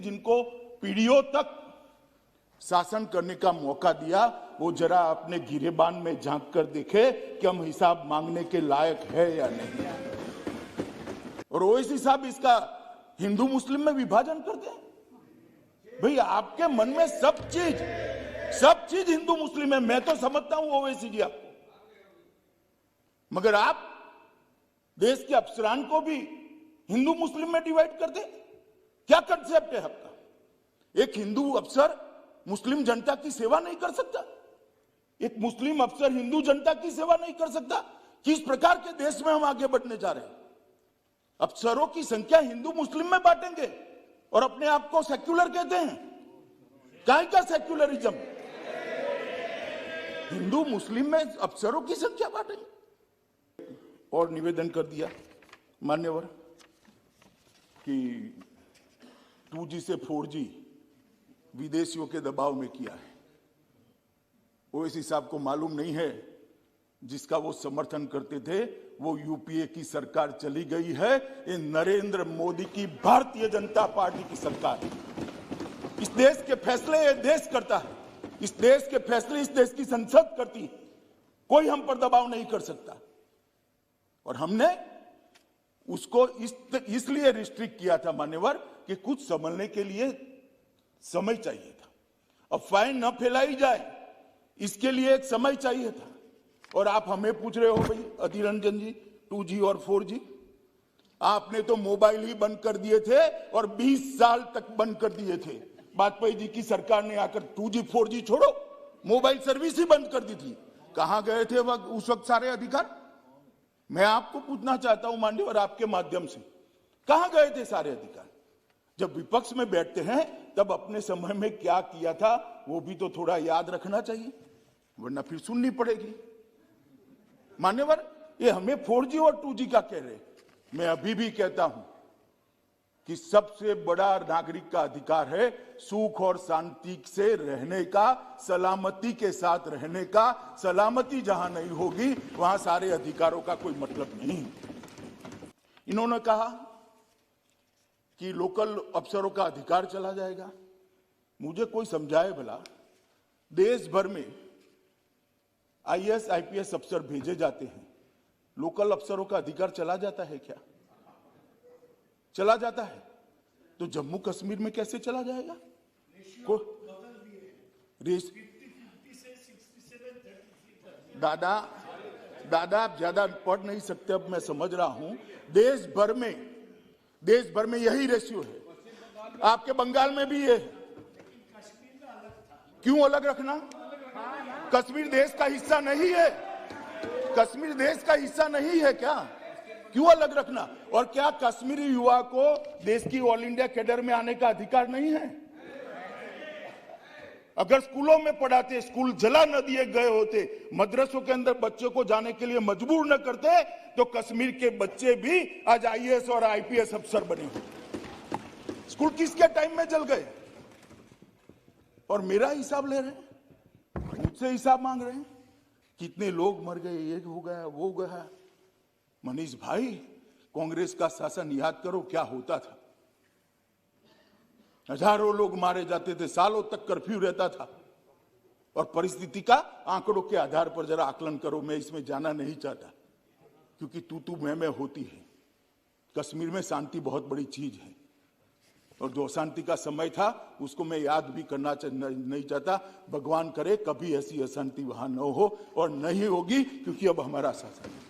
जिनको पीढ़ियों तक शासन करने का मौका दिया, वो जरा अपने गिरेबान में झांक कर देखे कि हम हिसाब मांगने के लायक है या नहीं। और ओवैसी साहब इसका हिंदू मुस्लिम में विभाजन करते हैं। भाई आपके मन में सब चीज हिंदू मुस्लिम है, मैं तो समझता हूं ओवैसी जी आपको, मगर आप देश के अफसरान को भी हिंदू मुस्लिम में डिवाइड कर दे। क्या कंसेप्ट है आपका? एक हिंदू अफसर मुस्लिम जनता की सेवा नहीं कर सकता, एक मुस्लिम अफसर हिंदू जनता की सेवा नहीं कर सकता। किस प्रकार के देश में हम आगे बढ़ने जा रहे हैं? अफसरों की संख्या हिंदू मुस्लिम में बांटेंगे और अपने आप को सेक्युलर कहते हैं। काय का सेक्युलरिज्म? हिंदू मुस्लिम में अफसरों की संख्या बांटेंगे। और निवेदन कर दिया मान्यवर कि 2G से 4G विदेशियों के दबाव में किया है। ओवैसी साहब को मालूम नहीं है, जिसका वो समर्थन करते थे वो यूपीए की सरकार चली गई है। ये नरेंद्र मोदी की भारतीय जनता पार्टी की सरकार है। इस देश के फैसले ये देश करता है, इस देश के फैसले इस देश की संसद करती है। कोई हम पर दबाव नहीं कर सकता। और हमने उसको इसलिए रिस्ट्रिक्ट किया था मान्यवर कि कुछ संभलने के लिए समय चाहिए था। अब फाइन न फैलाई जाए, इसके लिए एक समय चाहिए था। और आप हमें पूछ रहे हो भाई अधीर रंजन जी 2G और 4G, आपने तो मोबाइल ही बंद कर दिए थे और 20 साल तक बंद कर दिए थे। वाजपेयी जी की सरकार ने आकर 2G 4G छोड़ो, मोबाइल सर्विस ही बंद कर दी थी। कहां गए थे उस वक्त सारे अधिकार? मैं आपको पूछना चाहता हूं माननीय, आपके माध्यम से, कहां गए थे सारे अधिकार? जब विपक्ष में बैठते हैं तब अपने समय में क्या किया था वो भी तो थोड़ा याद रखना चाहिए, वरना फिर सुननी पड़ेगी। मान्यवर, ये हमें 4G और 2G का कह रहे, मैं अभी भी कहता हूं कि सबसे बड़ा नागरिक का अधिकार है सुख और शांति से रहने का, सलामती के साथ रहने का। सलामती जहां नहीं होगी वहां सारे अधिकारों का कोई मतलब नहीं। इन्होंने कहा कि लोकल अफसरों का अधिकार चला जाएगा। मुझे कोई समझाए भला, देश भर में IAS IPS अफसर भेजे जाते हैं, लोकल अफसरों का अधिकार चला जाता है क्या? चला जाता है तो जम्मू कश्मीर में कैसे चला जाएगा? दादा आप ज्यादा पढ़ नहीं सकते, अब मैं समझ रहा हूं। देश भर में यही रेशियो है। आपके बंगाल में भी ये, क्यों अलग रखना? कश्मीर देश का हिस्सा नहीं है? कश्मीर देश का हिस्सा नहीं है क्या? क्यों अलग रखना? और क्या कश्मीरी युवा को देश की ऑल इंडिया कैडर में आने का अधिकार नहीं है? अगर स्कूलों में पढ़ाते, स्कूल जला न दिए गए होते, मदरसों के अंदर बच्चों को जाने के लिए मजबूर न करते, तो कश्मीर के बच्चे भी आज IAS और IPS अफसर बने होते। स्कूल किसके टाइम में जल गए? और मेरा हिसाब ले रहे हैं, मुझसे हिसाब मांग रहे हैं, कितने लोग मर गए, ये हो गया वो गया। मनीष भाई, कांग्रेस का शासन याद करो क्या होता था। हजारों लोग मारे जाते थे, सालों तक कर्फ्यू रहता था। और परिस्थिति का आंकड़ों के आधार पर जरा आकलन करो। मैं इसमें जाना नहीं चाहता क्योंकि तू मैं होती है। कश्मीर में शांति बहुत बड़ी चीज है और जो अशांति का समय था उसको मैं याद भी करना नहीं चाहता। भगवान करे कभी ऐसी अशांति वहां न हो और नहीं होगी, क्योंकि अब हमारा शासन है।